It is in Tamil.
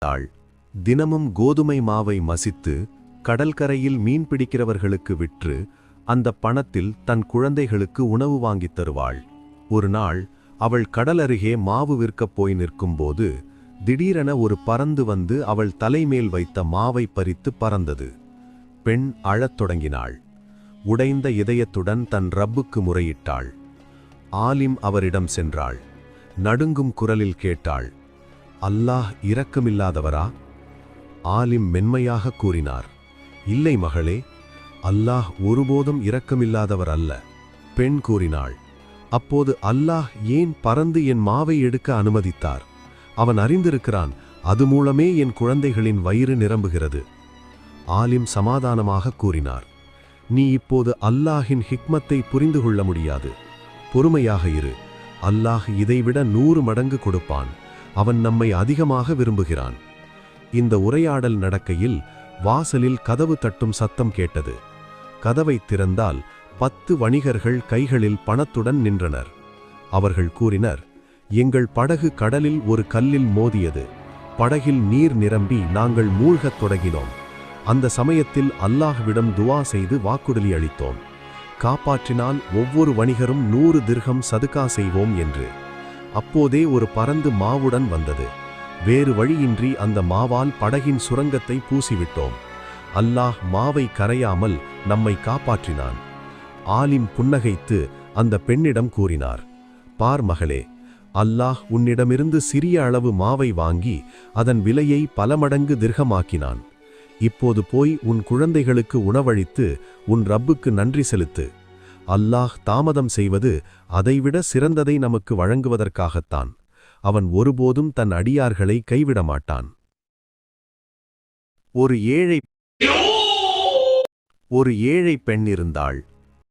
வைத்தாள். தினமும் கோதுமை மாவை மசித்து கடல்கரையில் மீன் பிடிக்கிறவர்களுக்கு விற்று அந்த பணத்தில் தன் குழந்தைகளுக்கு உணவு வாங்கித் தருவாள். ஒரு நாள் அவள் கடல் அருகே மாவு விற்கப் போய் நிற்கும்போது திடீரென ஒரு பறந்து வந்து அவள் தலைமேல் வைத்த மாவை பறித்து பறந்தது. பெண் அழத் தொடங்கினாள். உடைந்த இதயத்துடன் தன் ரப்புக்கு முறையிட்டாள். ஆலிம் அவரிடம் சென்றாள். நடுங்கும் குரலில் கேட்டாள், அல்லாஹ் இரக்கமில்லாதவரா? ஆலிம் மென்மையாக கூறினார், இல்லை மகளே, அல்லாஹ் ஒருபோதும் இரக்கமில்லாதவர் அல்ல. பெண் கூறினாள், அப்போது அல்லாஹ் ஏன் பறந்து என் மாவை எடுக்க அனுமதித்தார்? அவன் அறிந்திருக்கிறான், அது மூலமே என் குழந்தைகளின் வயிறு நிரம்புகிறது. ஆலிம் சமாதானமாக கூறினார், நீ இப்போது அல்லாஹின் ஹிக்மத்தை புரிந்து கொள்ள முடியாது. பொறுமையாக இரு. அல்லாஹ் இதைவிட 100 மடங்கு கொடுப்பான். அவன் நம்மை அதிகமாக விரும்புகிறான். இந்த உரையாடல் நடக்கையில் வாசலில் கதவு தட்டும் சத்தம் கேட்டது. கதவை திறந்தால் 10 வணிகர்கள் கைகளில் பணத்துடன் நின்றனர். அவர்கள் கூறினர், எங்கள் படகு கடலில் ஒரு கல்லில் மோதியது. படகில் நீர் நிரம்பி நாங்கள் மூழ்கத் தொடங்கினோம். அந்த சமயத்தில் அல்லாஹ்விடம் துவா செய்து வாக்குறுதி அளித்தோம். காப்பாற்றினால் ஒவ்வொரு வணிகரும் 100 திர்ஹம் சதுகா செய்வோம் என்று. அப்போதே ஒரு பறந்து மாவுடன் வந்தது. வேறு வழியின்றி அந்த மாவால் படகின் சுரங்கத்தை பூசிவிட்டோம். அல்லாஹ் மாவை கரையாமல் நம்மை காப்பாற்றினான். ஆலிம் புன்னகைத்து அந்த பெண்ணிடம் கூறினார், பார் மகளே, அல்லாஹ் உன்னிடமிருந்து சிறிய அளவு மாவை வாங்கி அதன் விலையை பல மடங்கு திர்ஹமாக்கினான். இப்போது போய் உன் குழந்தைகளுக்கு உணவளித்து உன் ரப்புக்கு நன்றி செலுத்து. அல்லாஹ் தாமதம் செய்வது அதைவிட சிறந்ததை நமக்கு வழங்குவதற்காகத்தான். அவன் ஒருபோதும் தன் அடியார்களை கைவிட மாட்டான். ஒரு ஏழை பெண் இருந்தாள்.